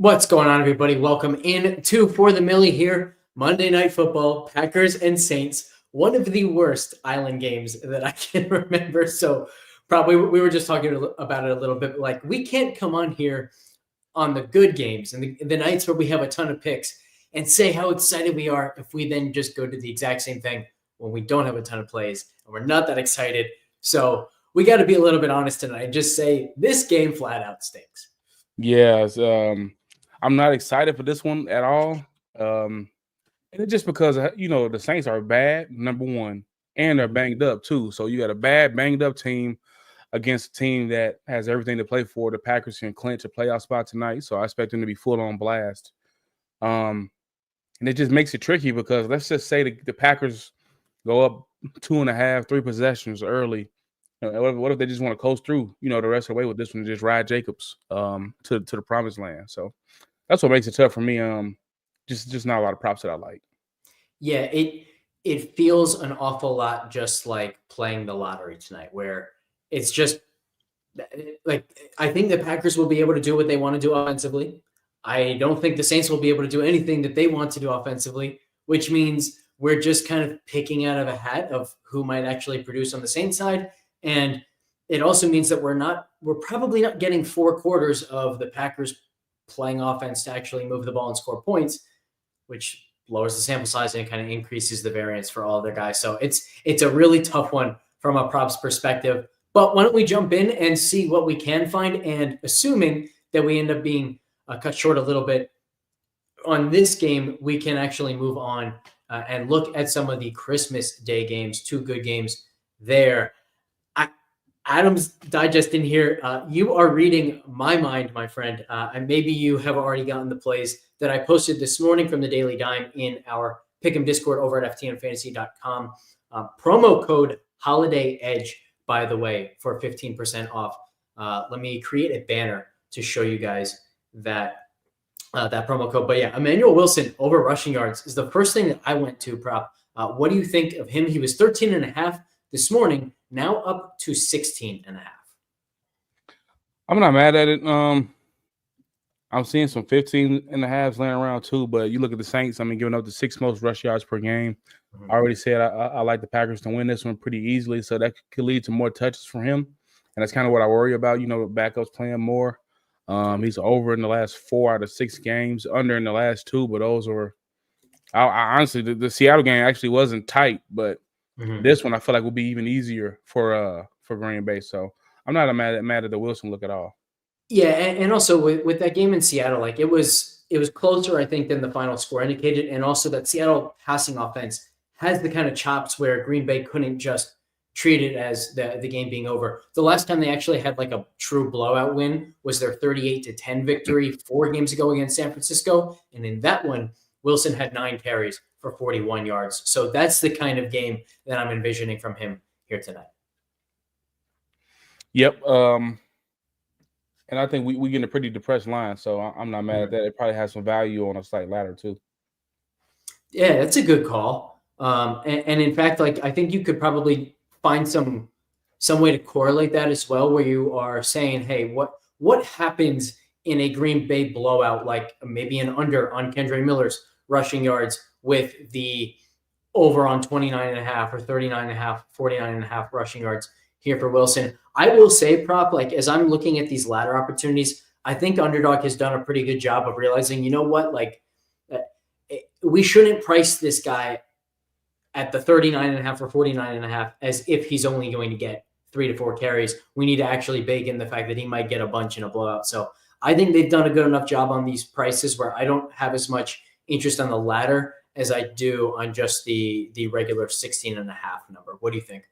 What's going on, everybody? Welcome in to For the Millie here. Monday Night Football, Packers and Saints. One of the worst island games that I can remember. So probably we were just talking about it a little bit. Like, we can't come on here on the good games and the nights where we have a ton of picks and say how excited we are if we then just go to the exact same thing when we don't have a ton of plays and we're not that excited. So we got to be a little bit honest tonight and just say this game flat out stinks. Yes, I'm not excited for this one at all. And it's just because the Saints are bad, number one, and they're banged up too. So you got a bad, banged up team against a team that has everything to play for. The Packers can clinch a playoff spot tonight, so I expect them to be full on blast. And it just makes it tricky because let's just say the Packers go up 2.5, 3 possessions early. What if they just want to coast through, the rest of the way with this one and just ride Jacobs to the promised land? So that's what makes it tough for me. Just not a lot of props that I like. Yeah, it feels an awful lot just like playing the lottery tonight, where it's just like I think the Packers will be able to do what they want to do offensively. I don't think the Saints will be able to do anything that they want to do offensively, which means we're just kind of picking out of a hat of who might actually produce on the Saints side. And it also means that we're probably not getting 4 quarters of the Packers playing offense to actually move the ball and score points, which lowers the sample size and kind of increases the variance for all of their guys. So it's a really tough one from a props perspective. But why don't we jump in and see what we can find? And assuming that we end up being cut short a little bit on this game, we can actually move on and look at some of the Christmas Day games, 2 good games there. Adam's Digest in here. You are reading my mind, my friend. And maybe you have already gotten the plays that I posted this morning from the Daily Dime in our Pick'em Discord over at ftnfantasy.com. Promo code Holiday Edge, by the way, for 15% off. Let me create a banner to show you guys that promo code. But yeah, Emmanuel Wilson over rushing yards is the first thing that I went to, prop. What do you think of him? He was 13.5 this morning, now up to 16.5. I'm not mad at it. I'm seeing some 15.5s laying around too, but you look at the Saints, giving up the 6th most rush yards per game. Mm-hmm. I already said I like the Packers to win this one pretty easily, so that could lead to more touches from him. And that's kind of what I worry about, backups playing more. He's over in the last 4 out of 6 games, under in the last 2, but those were I honestly, the Seattle game actually wasn't tight, but this one I feel like will be even easier for Green Bay. So I'm not mad at the Wilson look at all. Yeah, and also with that game in Seattle, like it was closer, I think, than the final score indicated, and also that Seattle passing offense has the kind of chops where Green Bay couldn't just treat it as the game being over. The last time they actually had like a true blowout win was their 38-10 victory 4 games ago against San Francisco, and in that one, Wilson had 9 carries for 41 yards. So that's the kind of game that I'm envisioning from him here tonight. Yep. And I think we get a pretty depressed line, so I'm not mad at that. It probably has some value on a slight ladder too. Yeah, that's a good call. And in fact, like I think you could probably find some way to correlate that as well, where you are saying, hey, what happens in a Green Bay blowout, like maybe an under on Kendre Miller's rushing yards with the over on 29.5 or 39.5, 49.5 rushing yards here for Wilson. I will say, prop, like as I'm looking at these ladder opportunities, I think Underdog has done a pretty good job of realizing, you know what, like we shouldn't price this guy at the 39.5 or 49.5 as if he's only going to get 3 to 4 carries. We need to actually bake in the fact that he might get a bunch in a blowout. So I think they've done a good enough job on these prices where I don't have as much interest on the ladder as I do on just the regular 16.5 number. What do you think?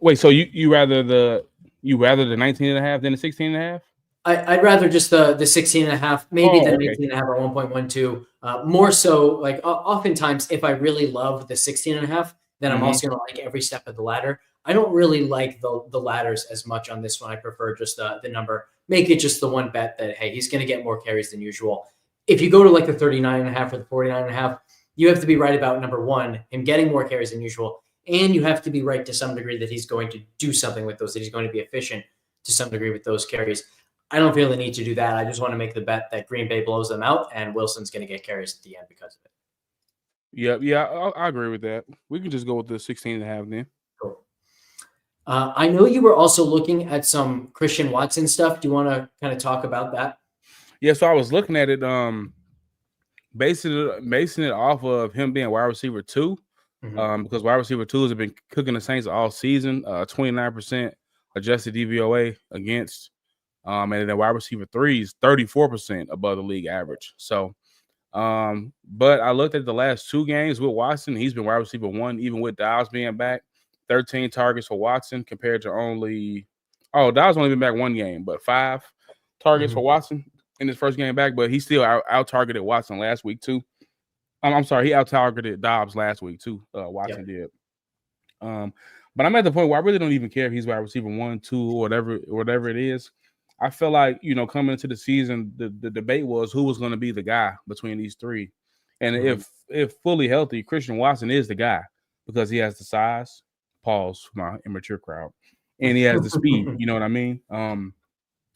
Wait, so you rather the 19.5 than the 16.5? I'd rather just the 16.5, maybe the 19.5 or 1.12. More so, like oftentimes, if I really love the 16.5, then I'm also going to like every step of the ladder. I don't really like the ladders as much on this one. I prefer just the number. Make it just the one bet that, hey, he's going to get more carries than usual. If you go to like the 39.5 or the 49.5, you have to be right about number one, him getting more carries than usual. And you have to be right to some degree that he's going to do something with those, that he's going to be efficient to some degree with those carries. I don't feel the need to do that. I just want to make the bet that Green Bay blows them out and Wilson's going to get carries at the end because of it. Yeah, I agree with that. We can just go with the 16.5 then. Cool. I know you were also looking at some Christian Watson stuff. Do you want to kind of talk about that? Yeah, so I was looking at it, basing it off of him being wide receiver 2, because wide receiver 2s have been cooking the Saints all season. 29% adjusted DVOA against, and then wide receiver 3s 34% above the league average. So, but I looked at the last 2 games with Watson. He's been wide receiver 1, even with Dobbs being back. 13 targets for Watson compared to Dobbs only been back 1 game, but 5 targets for Watson in his first game back. But he still out targeted Watson last week too. I'm sorry, he out targeted Dobbs last week too. Watson did. But I'm at the point where I really don't even care if he's wide receiver 1, 2, or whatever it is. I feel like, coming into the season, the debate was who was going to be the guy between these 3. And if fully healthy, Christian Watson is the guy because he has the size, pause for my immature crowd, and he has the speed, you know what I mean?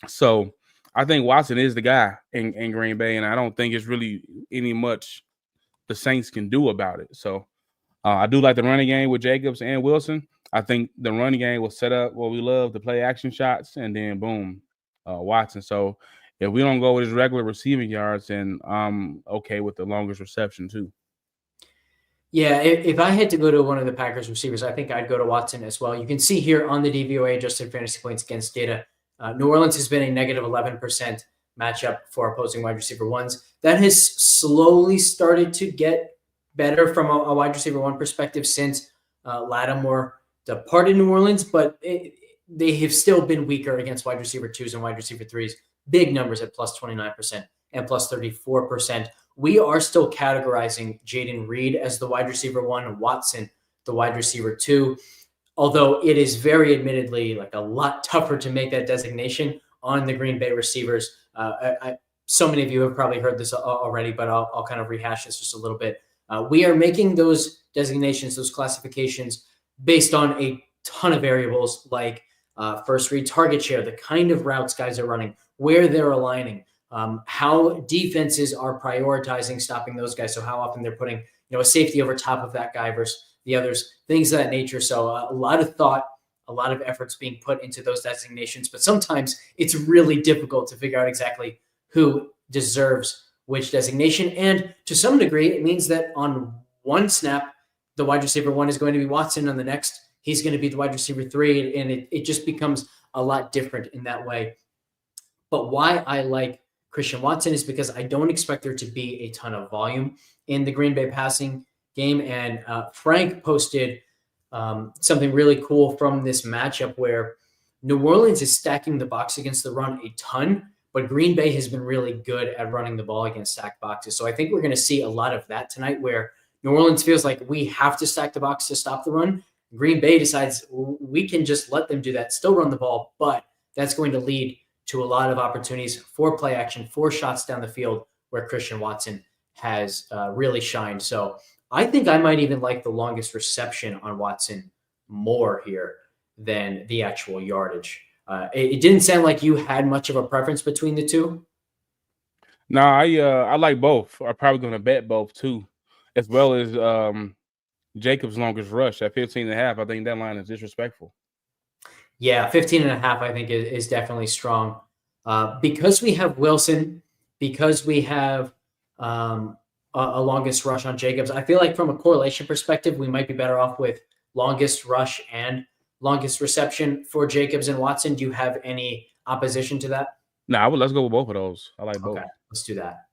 So I think Watson is the guy in Green Bay, and I don't think it's really any much the Saints can do about it. So I do like the running game with Jacobs and Wilson. I think the running game will set up what we love to play action shots, and then boom, Watson. So if we don't go with his regular receiving yards, then I'm okay with the longest reception too. Yeah, if I had to go to one of the Packers receivers, I think I'd go to Watson as well. You can see here on the DVOA adjusted fantasy points against data, New Orleans has been a negative 11% matchup for opposing wide receiver 1s. That has slowly started to get better from a wide receiver 1 perspective since Lattimore departed New Orleans, but they have still been weaker against wide receiver 2s and wide receiver 3s. Big numbers at plus 29% and plus 34%. We are still categorizing Jaden Reed as the wide receiver 1, Watson the wide receiver 2, although it is very admittedly like a lot tougher to make that designation on the Green Bay receivers. So many of you have probably heard this already, but I'll kind of rehash this just a little bit. We are making those designations, those classifications based on a ton of variables like first read target share, the kind of routes guys are running, where they're aligning, how defenses are prioritizing stopping those guys. So how often they're putting, a safety over top of that guy versus the others, things of that nature. So a lot of thought, a lot of efforts being put into those designations, but sometimes it's really difficult to figure out exactly who deserves which designation. And to some degree, it means that on one snap, the wide receiver 1 is going to be Watson. On the next, he's going to be the wide receiver 3. And it just becomes a lot different in that way. But why I like Christian Watson is because I don't expect there to be a ton of volume in the Green Bay passing game. And Frank posted something really cool from this matchup where New Orleans is stacking the box against the run a ton, but Green Bay has been really good at running the ball against stacked boxes. So I think we're going to see a lot of that tonight where New Orleans feels like we have to stack the box to stop the run. Green Bay decides we can just let them do that, still run the ball, but that's going to lead to a lot of opportunities for play action, for shots down the field where Christian Watson has really shined. So I think I might even like the longest reception on Watson more here than the actual yardage. It didn't sound like you had much of a preference between the two. No, I like both. I'm probably going to bet both too, as well as Jacobs' longest rush at 15.5. I think that line is disrespectful. Yeah, 15.5 I think is definitely strong. Because we have Wilson, because we have a longest rush on Jacobs, I feel like from a correlation perspective, we might be better off with longest rush and longest reception for Jacobs and Watson. Do you have any opposition to that? No, let's go with both of those. I like both. Okay, let's do that.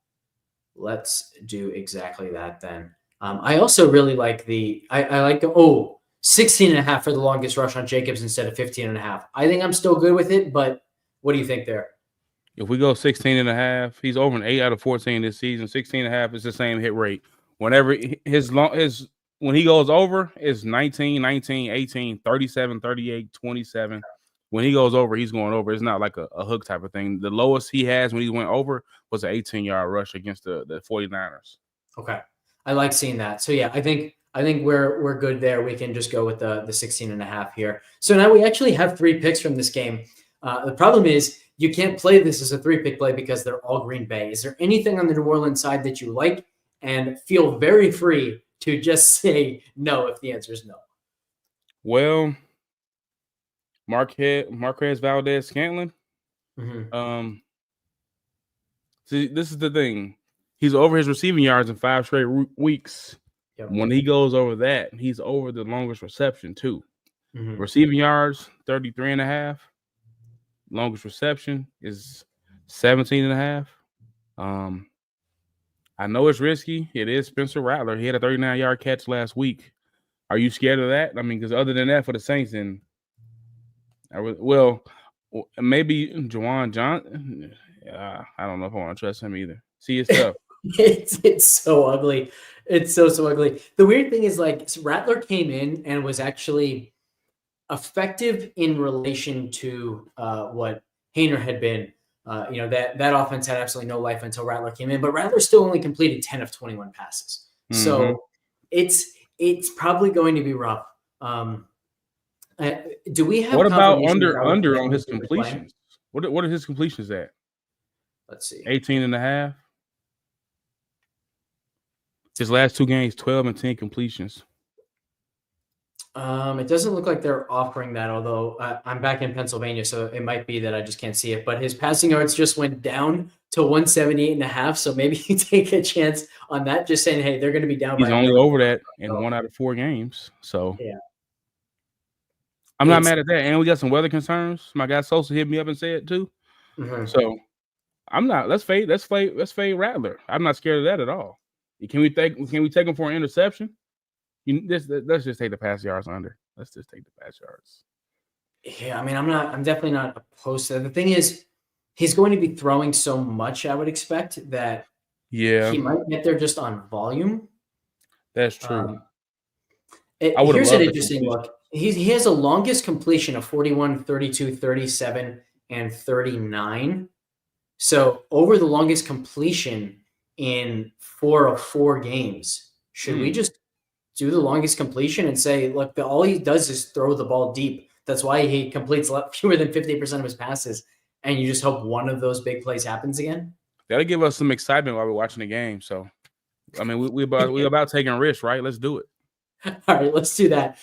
Let's do exactly that then. I also really like I like 16.5 for the longest rush on Jacobs instead of 15.5. I think I'm still good with it, but what do you think there? If we go 16.5, he's over an 8 out of 14 this season. 16.5 is the same hit rate. Whenever when he goes over, it's 19, 19, 18, 37, 38, 27. When he goes over, he's going over. It's not like a hook type of thing. The lowest he has when he went over was an 18-yard rush against the 49ers. Okay. I like seeing that. So yeah, I think we're good there. We can just go with the 16.5 here. So now we actually have 3 picks from this game. The problem is you can't play this as a 3-pick play because they're all Green Bay. Is there anything on the New Orleans side that you like? And feel very free to just say no if the answer is no. Well, Marquez Valdez Scantling. Mm-hmm. See, this is the thing. He's over his receiving yards in 5 straight weeks. Yep. When he goes over that, he's over the longest reception too. Mm-hmm. Receiving yards, 33.5. Longest reception is 17.5. I know it's risky. It is Spencer Rattler. He had a 39-yard catch last week. Are you scared of that? I mean, because other than that, for the Saints, and maybe Juwan Johnson. I don't know if I want to trust him either. See, it's tough. It's so ugly. It's so ugly. The weird thing is, like, Rattler came in and was actually effective in relation to what Hayner had been. That offense had absolutely no life until Rattler came in, but Rattler still only completed 10 of 21 passes. Mm-hmm. So it's probably going to be rough. Do we have what about under on his completions? What are his completions at? Let's see. 18.5. His last 2 games, 12 and 10 completions. It doesn't look like they're offering that, although I'm back in Pennsylvania, so it might be that I just can't see it. But his passing yards just went down to 178.5, so maybe you take a chance on that, just saying, hey, they're going to be down. He's only over that in 1 out of 4 games, so yeah. I'm not mad at that. And we got some weather concerns. My guy Sosa hit me up and said too. Mm-hmm. So I'm not. Let's fade Rattler. I'm not scared of that at all. Can we take him for an interception? Let's just take the pass yards under. Let's just take the pass yards. Yeah, I mean, I'm definitely not opposed to that. The thing is, he's going to be throwing so much, I would expect, that he might get there just on volume. That's true. Here's an interesting look. He has a longest completion of 41, 32, 37, and 39. So over the longest completion in 4 of 4 games, should we just do the longest completion and say, look, all he does is throw the ball deep. That's why he completes fewer than 50% of his passes. And you just hope one of those big plays happens again. That'll give us some excitement while we're watching the game. So, I mean, we about taking risks, right? Let's do it. All right, let's do that.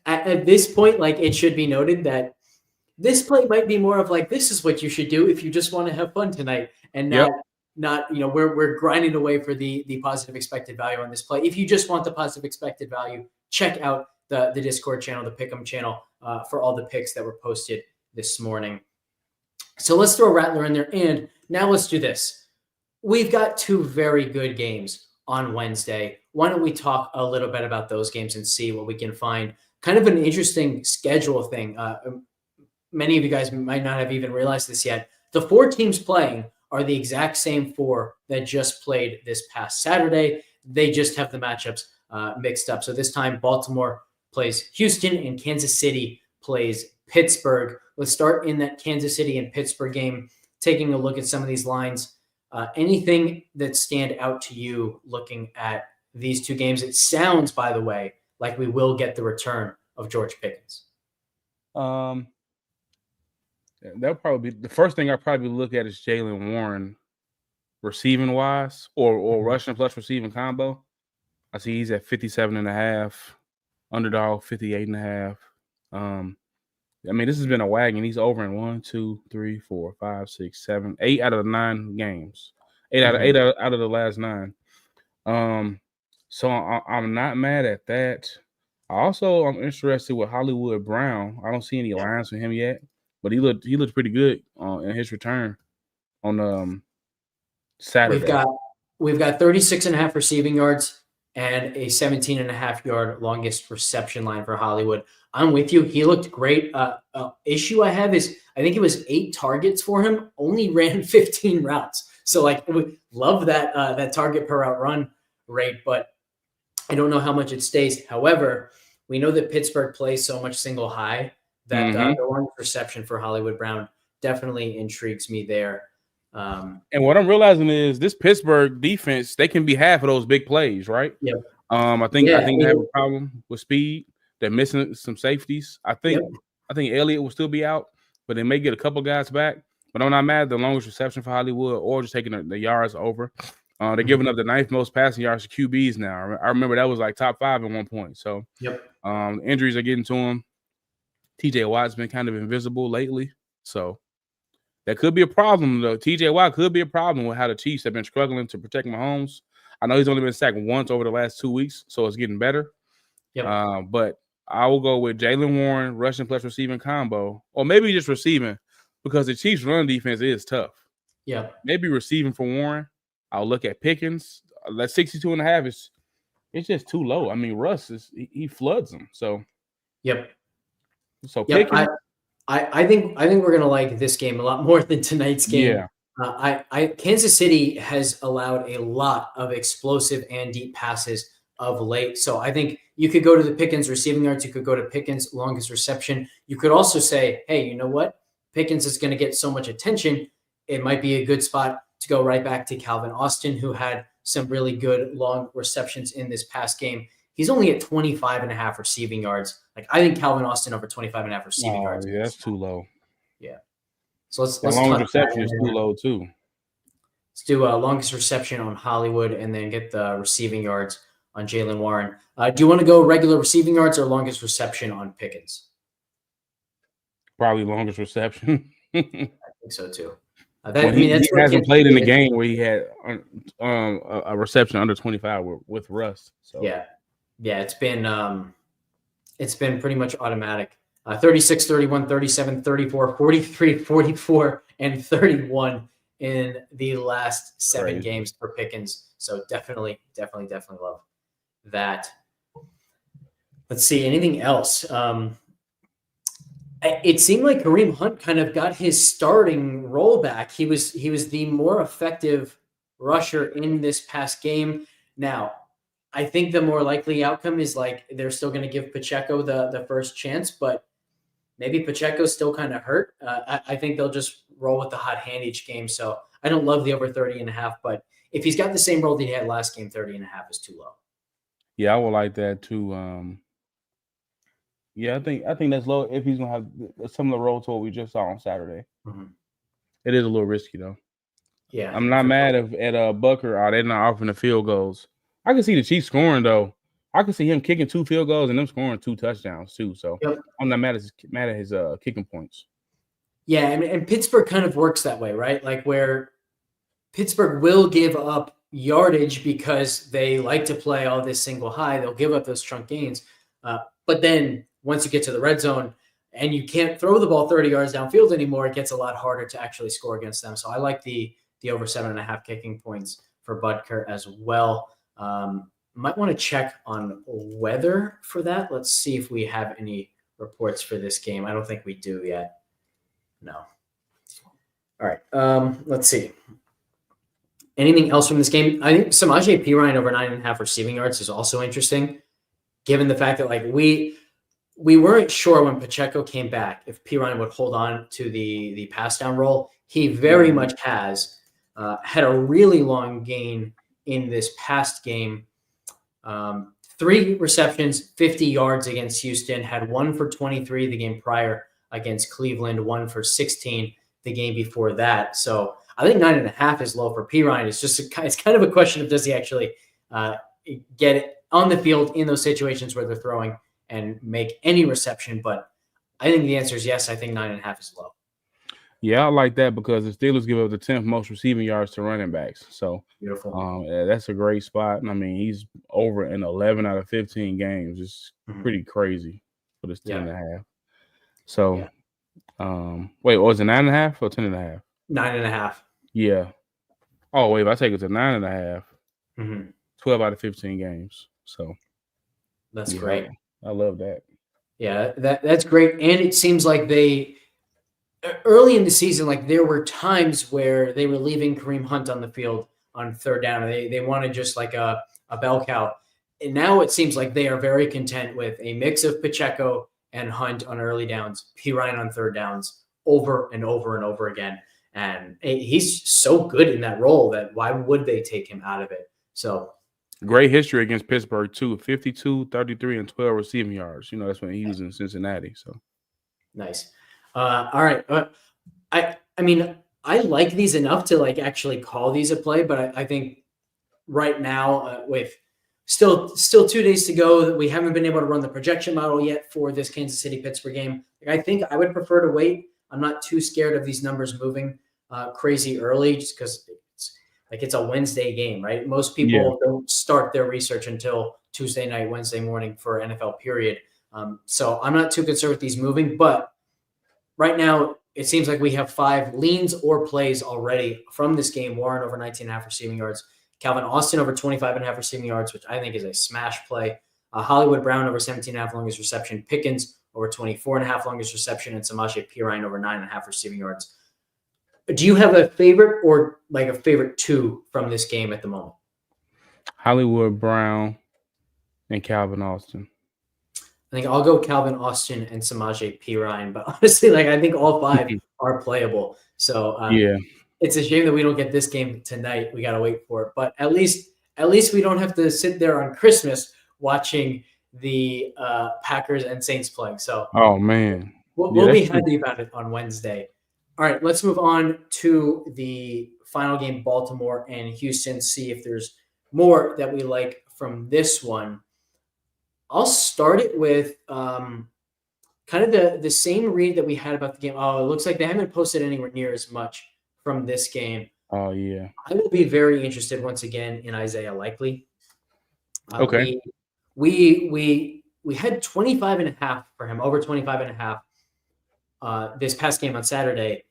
At this point, like, it should be noted that this play might be more of like, this is what you should do if you just want to have fun tonight, and not we're grinding away for the positive expected value on this play. If you just want the positive expected value, check out the Discord channel, the Pick'em channel, for all the picks that were posted this morning. So let's throw Rattler in there, and now let's do this. We've got 2 very good games on Wednesday. Why don't we talk a little bit about those games and see what we can find? Kind of an interesting schedule thing. Many of you guys might not have even realized this yet. The 4 teams playing are the exact same 4 that just played this past Saturday. They just have the matchups mixed up. So this time Baltimore plays Houston and Kansas City plays Pittsburgh. Let's start in that Kansas City and Pittsburgh game, taking a look at some of these lines. Anything that stand out to you looking at these 2 games? It sounds, by the way, like we will get the return of George Pickens. That'll probably be the first thing I'll probably look at is Jaylen Warren receiving wise or rushing plus receiving combo. I see he's at 57.5, underdog 58.5. I mean, this has been a wagon. He's over in 1, 2, 3, 4, 5, 6, 7, 8 out of the 9 games. 8 out of the last 9. So I'm not mad at that. I'm interested with Hollywood Brown. I don't see any lines from him yet, but he looked pretty good in his return on Saturday. We've got 36.5 receiving yards and a 17.5 yard longest reception line for Hollywood. I'm with you. He looked great. Issue I have is I think it was 8 targets for him, only ran 15 routes. So we love that target per route run rate, but I don't know how much it stays. However, we know that Pittsburgh plays so much single high that the long reception for Hollywood Brown definitely intrigues me there. And what I'm realizing is this Pittsburgh defense, they can be half of those big plays, right? Yeah. I think they have a problem with speed. They're missing some safeties. I think Elliott will still be out, but they may get a couple guys back. But I'm not mad at the longest reception for Hollywood or just taking the yards over. They're Mhm. giving up the 9th most passing yards to QBs now. I remember that was like top 5 at one point. So Yep. injuries are getting to him. TJ Watt's been kind of invisible lately. So that could be a problem, though. TJ Watt could be a problem with how the Chiefs have been struggling to protect Mahomes. I know he's only been sacked once over the last 2 weeks, so it's getting better. Yep. But I will go with Jaylen Warren, rushing plus receiving combo, or maybe just receiving because the Chiefs' run defense is tough. Yep. Maybe receiving for Warren. I'll look at Pickens. That 62.5 it's just too low. I mean, Russ he floods them. So Yep. Pickens. I think we're gonna like this game a lot more than tonight's game. Yeah. Kansas City has allowed a lot of explosive and deep passes of late. So I think you could go to the Pickens receiving yards. You could go to Pickens longest reception. You could also say, hey, you know what? Pickens is going to get so much attention. It might be a good spot to go right back to Calvin Austin, who had some really good long receptions in this past game. He's only at 25.5 receiving yards. Like, I think Calvin Austin over 25.5 receiving yards. Yeah, that's too low. Yeah. So let's longest reception is too low too. Let's do a longest reception on Hollywood and then get the receiving yards on Jaylen Warren. Do you want to go regular receiving yards or longest reception on Pickens? Probably longest reception. I think so too. He hasn't played in the game where he had a reception under 25 with Russ. So yeah, it's been pretty much automatic. 36, 31, 37, 34, 43, 44, and 31 in the last 7 games for Pickens. So definitely love that. Let's see, anything else? It seemed like Kareem Hunt kind of got his starting role back. He was the more effective rusher in this past game. Now, I think the more likely outcome is like they're still going to give Pacheco the first chance, but maybe Pacheco's still kind of hurt. I think they'll just roll with the hot hand each game. So I don't love the over 30.5, but if he's got the same role that he had last game, 30.5 is too low. Yeah, I would like that too. Yeah, I think that's low if he's gonna have a similar role to what we just saw on Saturday. Mm-hmm. It is a little risky though. Yeah, I'm not mad at Bucker. They're not offering the field goals. I can see the Chiefs scoring though. I can see him kicking 2 field goals and them scoring 2 touchdowns too. So I'm not mad at his kicking points. Yeah, and Pittsburgh kind of works that way, right? Like where Pittsburgh will give up yardage because they like to play all this single high. They'll give up those chunk gains. But then once you get to the red zone and you can't throw the ball 30 yards downfield anymore, it gets a lot harder to actually score against them. So I like the over 7.5 kicking points for Butker as well. Might want to check on weather for that. Let's see if we have any reports for this game. I don't think we do yet. No. All right. Let's see. Anything else from this game? I think Samaje Perine over 9.5 receiving yards is also interesting, given the fact that like we weren't sure when Pacheco came back if Perine would hold on to the pass down role. He very much has had a really long gain in this past game. 3 receptions, 50 yards against Houston, had 1 for 23 the game prior against Cleveland, 1 for 16 the game before that. So I think 9.5 is low for Perine. It's kind of a question of does he actually get it on the field in those situations where they're throwing and make any reception. But I think the answer is yes. I think 9.5 is low. Yeah, I like that because the Steelers give up the 10th most receiving yards to running backs. So beautiful. That's a great spot. I mean, he's over in 11 out of 15 games. It's pretty crazy for this 10.5. So, wait, was it 9.5 or 10.5? 9.5. Yeah. Oh, wait, if I take it to 9.5, 12 out of 15 games. So that's great. I love that. Yeah, that's great. And it seems like they early in the season, like there were times where they were leaving Kareem Hunt on the field on 3rd down. They wanted just like a bell cow. And now it seems like they are very content with a mix of Pacheco and Hunt on early downs, Perine on 3rd downs over and over and over again. And he's so good in that role that why would they take him out of it? So great history against Pittsburgh too. 52, 33, and 12 receiving yards. That's when he was in Cincinnati. So nice. All right. I mean, I like these enough to like actually call these a play, but I think right now with still 2 days to go, we haven't been able to run the projection model yet for this Kansas City Pittsburgh game. I think I would prefer to wait. I'm not too scared of these numbers moving crazy early, just because it's a Wednesday game, right? Most people don't start their research until Tuesday night, Wednesday morning for NFL period. So I'm not too concerned with these moving, but right now it seems like we have 5 leans or plays already from this game. Warren over 19.5 receiving yards. Calvin Austin over 25.5 receiving yards, which I think is a smash play. Hollywood Brown over 17.5 longest reception. Pickens over 24.5 longest reception. And Samaje Perine over 9.5 receiving yards. Do you have a favorite or like a favorite 2 from this game at the moment? Hollywood Brown and Calvin Austin. I think I'll go Calvin Austin and Samaje Perine, but honestly, like I think all 5 are playable. So it's a shame that we don't get this game tonight. We got to wait for it, but at least we don't have to sit there on Christmas watching the Packers and Saints playing. So oh man, we'll be happy about it on Wednesday. All right, let's move on to the final game, Baltimore and Houston. See if there's more that we like from this one. I'll start it with kind of the same read that we had about the game. Oh, it looks like they haven't posted anywhere near as much from this game. Oh, yeah. I will be very interested once again in Isaiah Likely. Okay. We had 25.5 for him, over 25.5 this past game on Saturday,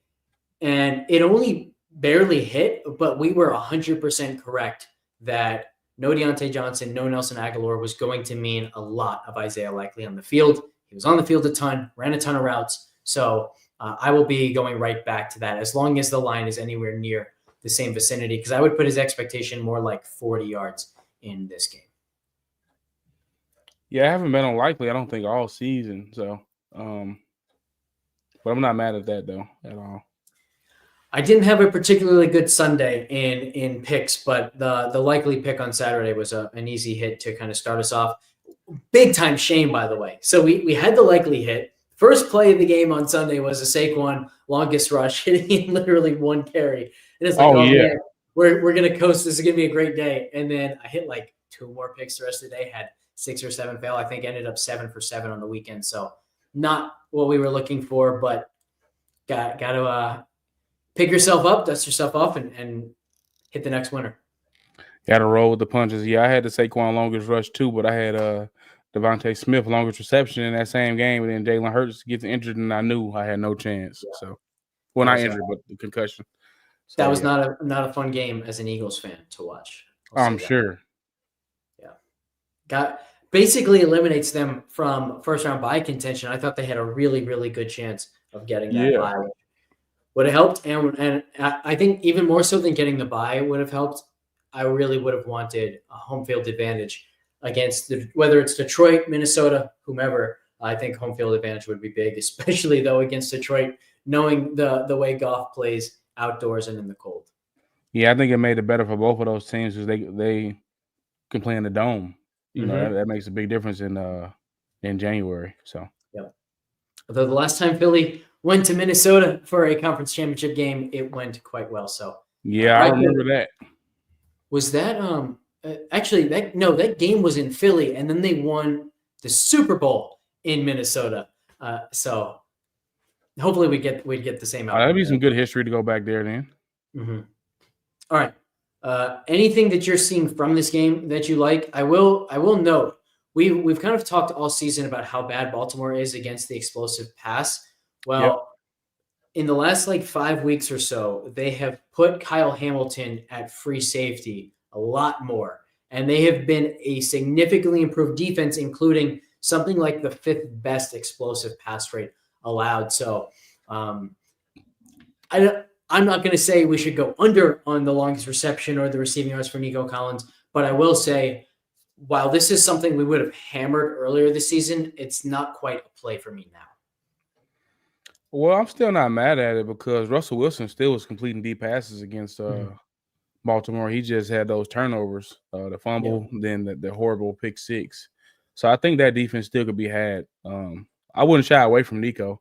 and it only barely hit, but we were 100% correct that no Deontay Johnson, no Nelson Aguilar was going to mean a lot of Isaiah Likely on the field. He was on the field a ton, ran a ton of routes. So I will be going right back to that as long as the line is anywhere near the same vicinity, because I would put his expectation more like 40 yards in this game. Yeah, I haven't been on Likely, I don't think, all season. So, but I'm not mad at that, though, at all. I didn't have a particularly good Sunday in picks, but the Likely pick on Saturday was an easy hit to kind of start us off. Big time shame, by the way. So we had the Likely hit. First play of the game on Sunday was a Saquon longest rush, hitting literally 1 carry. And it's like, man, we're going to coast. This is going to be a great day. And then I hit like 2 more picks the rest of the day, had 6 or 7 fail. I think ended up 7 for 7 on the weekend. So not what we were looking for, but got to pick yourself up, dust yourself off, and hit the next winner. Got to roll with the punches. Yeah, I had the Saquon longest rush too, but I had Devontae Smith longest reception in that same game, and then Jalen Hurts gets injured, and I knew I had no chance. Yeah. So, well, not injured, but the concussion. So, that was not a fun game as an Eagles fan to watch. I'm sure. Yeah, basically eliminates them from first round bye contention. I thought they had a really, really good chance of getting that bye. Would have helped, and I think even more so than getting the bye would have helped. I really would have wanted a home field advantage against whether it's Detroit, Minnesota, whomever. I think home field advantage would be big, especially though against Detroit, knowing the way Goff plays outdoors and in the cold. Yeah, I think it made it better for both of those teams because they can play in the dome. You know, that makes a big difference in January. So although the last time Philly went to Minnesota for a conference championship game, it went quite well. So yeah, I remember that. Was that actually that game was in Philly, and then they won the Super Bowl in Minnesota. So hopefully we'd get the same outcome. That'd be some good history to go back there then. All right. Anything that you're seeing from this game that you like? I will note we've kind of talked all season about how bad Baltimore is against the explosive pass. Well, in the last 5 weeks or so, they have put Kyle Hamilton at free safety a lot more, and they have been a significantly improved defense, including something like the 5th best explosive pass rate allowed. So I'm not going to say we should go under on the longest reception or the receiving yards for Nico Collins, but I will say, while this is something we would have hammered earlier this season, it's not quite a play for me now. Well, I'm still not mad at it because Russell Wilson still was completing deep passes against Baltimore. He just had those turnovers, the fumble, then the horrible pick 6. So I think that defense still could be had. I wouldn't shy away from Nico.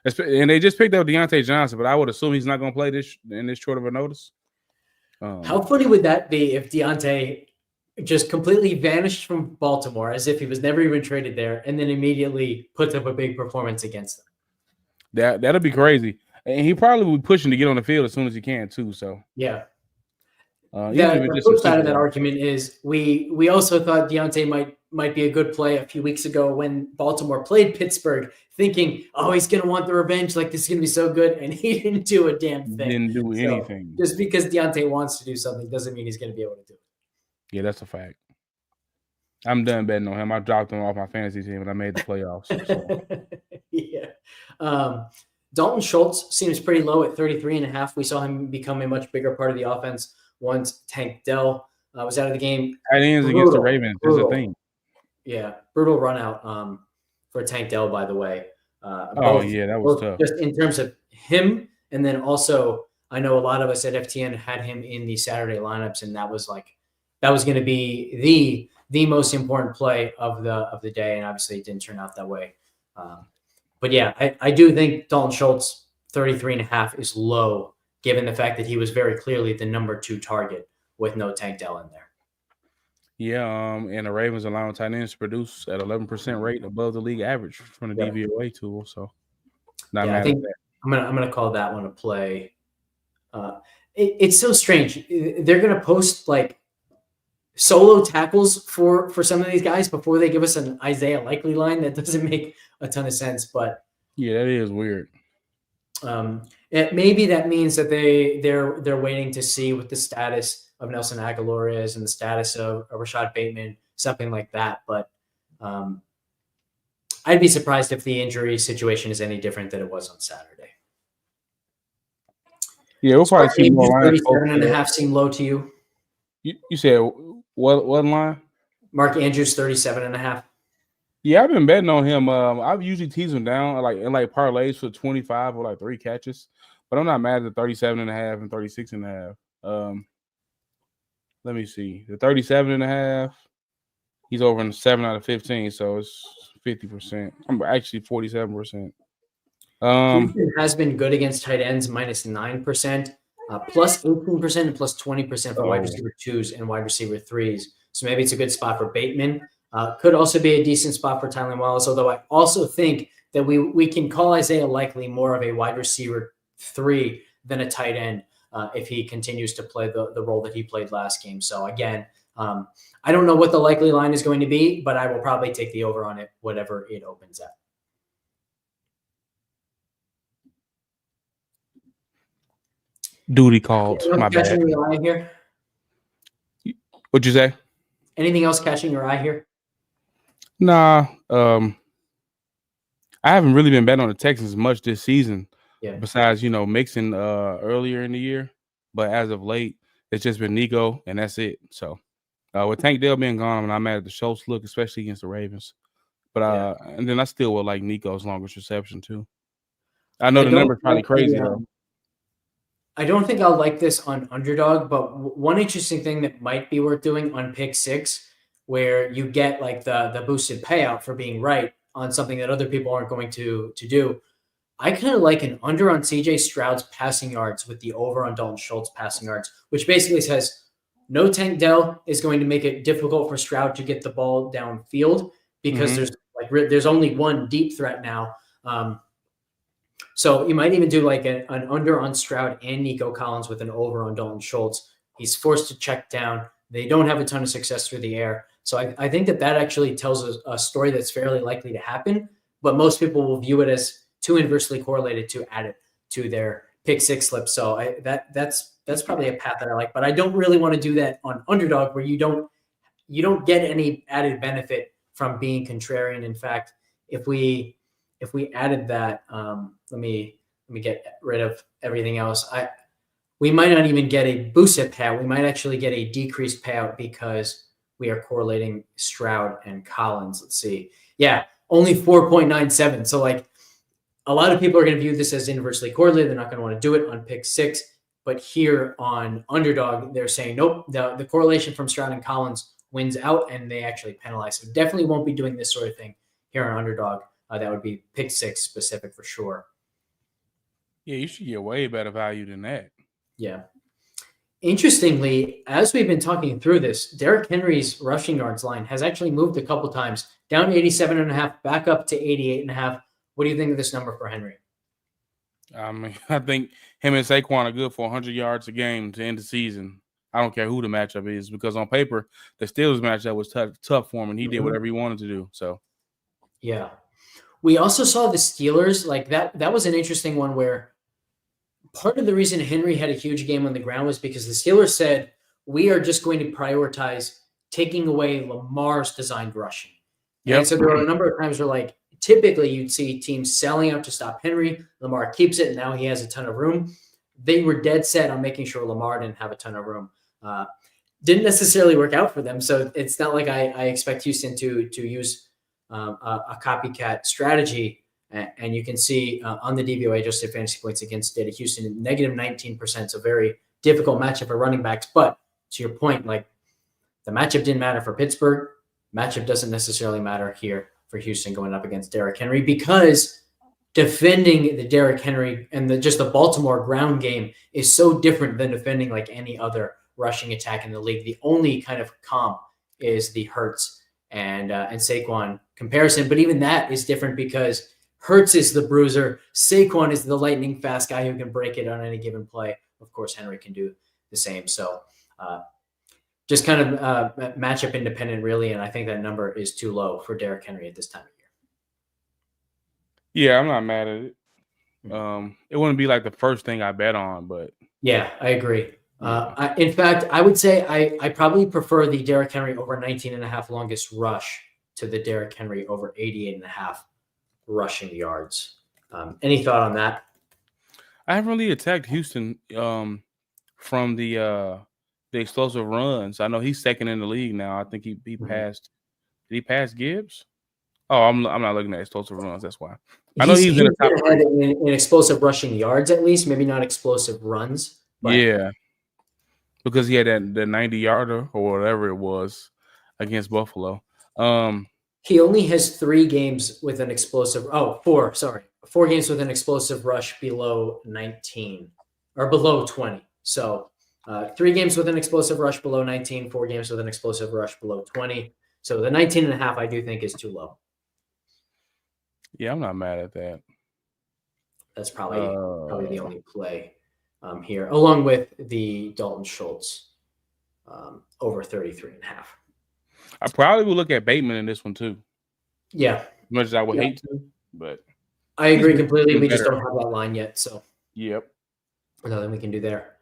And they just picked up Deontay Johnson, but I would assume he's not going to play in this short of a notice. How funny would that be if Deontay just completely vanished from Baltimore as if he was never even traded there, and then immediately puts up a big performance against them? That'll be crazy. And he probably will be pushing to get on the field as soon as he can too. So yeah. Even if The it's just flip side of that argument is we also thought Deontay might be a good play a few weeks ago when Baltimore played Pittsburgh, thinking, oh, he's going to want the revenge. Like, this is going to be so good. And he didn't do a damn thing. Didn't do anything. Just because Deontay wants to do something doesn't mean he's going to be able to do it. Yeah, that's a fact. I'm done betting on him. I dropped him off my fantasy team and I made the playoffs. So. Yeah. Dalton Schultz seems pretty low at 33.5. We saw him become a much bigger part of the offense once Tank Dell was out of the game. Tight ends against the Ravens is a thing. Yeah, brutal run out for Tank Dell, by the way. That was tough. Just in terms of him, and then also I know a lot of us at FTN had him in the Saturday lineups, and that was going to be the most important play of the day, and obviously it didn't turn out that way. But yeah, I do think Dalton Schultz 33.5 is low, given the fact that he was very clearly the number 2 target with no Tank Dell in there. Yeah, and the Ravens allowing tight ends to produce at 11% rate above the league average from the DVOA tool. So, not mad at that. I'm gonna call that one a play. It's so strange. They're gonna post like solo tackles for some of these guys before they give us an Isaiah Likely line. That doesn't make a ton of sense, but yeah, that is weird. Maybe that means that they're waiting to see what the status of Nelson Aguilar is and the status of Rashad Bateman, something like that. But I'd be surprised if the injury situation is any different than it was on Saturday. Yeah, we'll probably see more lines. 37.5 seem low to you? You said what line? Mark Andrews 37.5. Yeah, I've been betting on him. I've usually teased him down in parlays for 25 or 3 catches, but I'm not mad at the 37.5 and 36.5. Let me see. The 37.5, he's over in 7 out of 15, so it's 50%. I'm actually 47%. Houston has been good against tight ends, -9%, plus 18% and plus 20% for wide receiver 2s and wide receiver 3s. So maybe it's a good spot for Bateman. Could also be a decent spot for Tylan Wallace, although I also think that we can call Isaiah Likely more of a wide receiver 3 than a tight end if he continues to play the role that he played last game. So again, I don't know what the likely line is going to be, but I will probably take the over on it, whatever it opens at. Duty called. My bad. Catching your eye here? What'd you say? Anything else catching your eye here? Nah. I haven't really been betting on the Texans much this season. Yeah. Besides, mixing earlier in the year. But as of late, it's just been Nico, and that's it. So with Tank Dell being gone, I'm not mad at the Schultz look, especially against the Ravens. But and then I still would like Nico's longest reception too. I know the number's probably crazy though. I don't think I'll like this on Underdog, but one interesting thing that might be worth doing on Pick 6, where you get like the boosted payout for being right on something that other people aren't going to do. I kind of like an under on CJ Stroud's passing yards with the over on Dalton Schultz passing yards, which basically says no Tank Dell is going to make it difficult for Stroud to get the ball downfield because there's only one deep threat now. So you might even do like an under on Stroud and Nico Collins with an over on Dalton Schultz. He's forced to check down. They don't have a ton of success through the air. So I think that actually tells a story that's fairly likely to happen, but most people will view it as too inversely correlated to add it to their Pick 6 slip. So that's probably a path that I like, but I don't really want to do that on Underdog where you don't get any added benefit from being contrarian. In fact, if we added that, let me get rid of everything else. We might not even get a boosted payout. We might actually get a decreased payout because we are correlating Stroud and Collins. Let's see. Yeah, only 4.97. So like a lot of people are going to view this as inversely correlated. They're not going to want to do it on Pick 6. But here on Underdog, they're saying, nope, the correlation from Stroud and Collins wins out, and they actually penalize. So definitely won't be doing this sort of thing here on Underdog. That would be Pick 6 specific for sure. Yeah, you should get way better value than that. Yeah. Interestingly, as we've been talking through this, Derrick Henry's rushing yards line has actually moved a couple times, down 87.5, back up to 88.5. What do you think of this number for Henry? I mean, I think him and Saquon are good for 100 yards a game to end the season. I don't care who the matchup is, because on paper, the Steelers matchup was tough for him, and he did whatever he wanted to do. So, yeah. We also saw the Steelers, like that was an interesting one where part of the reason Henry had a huge game on the ground was because the Steelers said, we are just going to prioritize taking away Lamar's designed rushing. Yep. And so there were a number of times where, like, typically you'd see teams selling out to stop Henry. Lamar keeps it, and now he has a ton of room. They were dead set on making sure Lamar didn't have a ton of room. Didn't necessarily work out for them. So it's not like I expect Houston to use a copycat strategy. And you can see on the DVOA adjusted fantasy points against State of Houston, negative 19%. So very difficult matchup for running backs. But to your point, like, the matchup didn't matter for Pittsburgh. Matchup doesn't necessarily matter here for Houston going up against Derrick Henry, because defending the Derrick Henry and just the Baltimore ground game is so different than defending like any other rushing attack in the league. The only kind of comp is the Hurts and Saquon comparison. But even that is different because Hurts is the bruiser. Saquon is the lightning fast guy who can break it on any given play. Of course, Henry can do the same. So just kind of matchup independent, really. And I think that number is too low for Derrick Henry at this time of year. Yeah, I'm not mad at it. It wouldn't be like the first thing I bet on, but. Yeah, I agree. In fact, I would say I probably prefer the Derrick Henry over 19.5 longest rush to the Derrick Henry over 88.5 rushing yards. Any thought on that? I haven't really attacked Houston from the explosive runs. I know he's second in the league now. I think he passed. Did he pass Gibbs? Oh, I'm not looking at explosive runs. That's why. I know he's in the top in explosive rushing yards, at least, maybe not explosive runs. But. Yeah, because he had that 90-yarder or whatever it was against Buffalo. He only has 3 games with an explosive. Oh, 4. Sorry, 4 games with an explosive rush below 19 or below 20. So 3 games with an explosive rush below 19, 4 games with an explosive rush below 20. So the 19.5 I do think is too low. Yeah, I'm not mad at that. That's probably the only play here, along with the Dalton Schultz over 33.5. I probably will look at Bateman in this one too. Yeah. As much as I would hate to, but I agree completely. We just don't have that line yet. So yep. Nothing we can do there.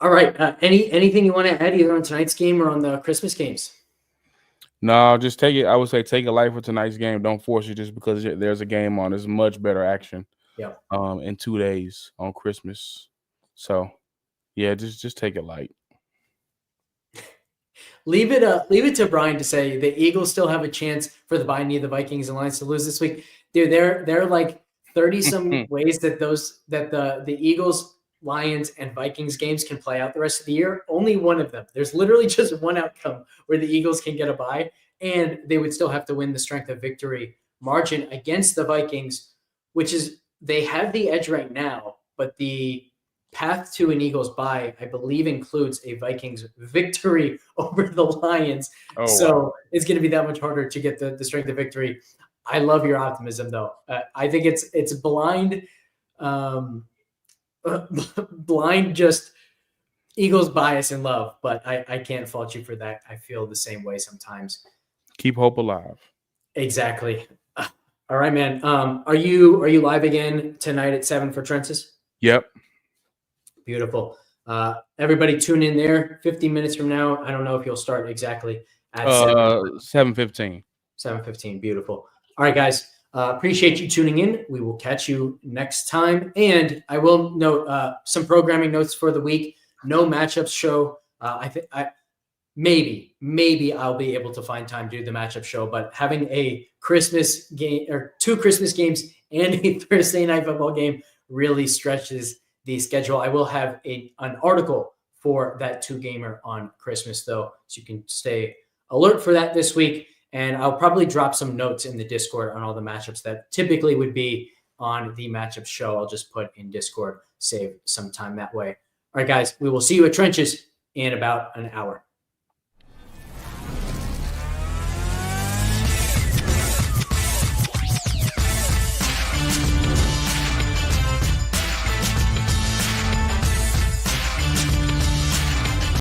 All right. Anything you want to add either on tonight's game or on the Christmas games? No, just take it. I would say take a light for tonight's game. Don't force it just because there's a game on. There's much better action. Yeah. In 2 days on Christmas. So yeah, just take it light. Leave it to Brian to say the Eagles still have a chance for the bye, need the Vikings and Lions to lose this week. Dude, they're like 30 some ways that the Eagles, Lions, and Vikings games can play out the rest of the year. Only one of them. There's literally just one outcome where the Eagles can get a bye, and they would still have to win the strength of victory margin against the Vikings, which is they have the edge right now, but the path to an Eagles bye, I believe, includes a Vikings victory over the Lions. Oh, so wow. It's going to be that much harder to get the strength of victory. I love your optimism, though. I think it's blind, blind just Eagles bias and love, but I can't fault you for that. I feel the same way sometimes. Keep hope alive. Exactly. All right, man. Are you live again tonight at 7 for Trentis? Yep. Beautiful. Everybody tune in there 15 minutes from now. I don't know if you'll start exactly at 7:15. 7:15. Beautiful. All right, guys. Appreciate you tuning in. We will catch you next time. And I will note some programming notes for the week. No matchups show. I think maybe I'll be able to find time to do the matchup show, but having a Christmas game or 2 Christmas games and a Thursday night football game really stretches the schedule. I will have an article for that 2-gamer on Christmas, though, so you can stay alert for that this week. And I'll probably drop some notes in the Discord on all the matchups that typically would be on the matchup show. I'll just put in Discord, save some time that way. All right, guys, we will see you at Trenches in about an hour.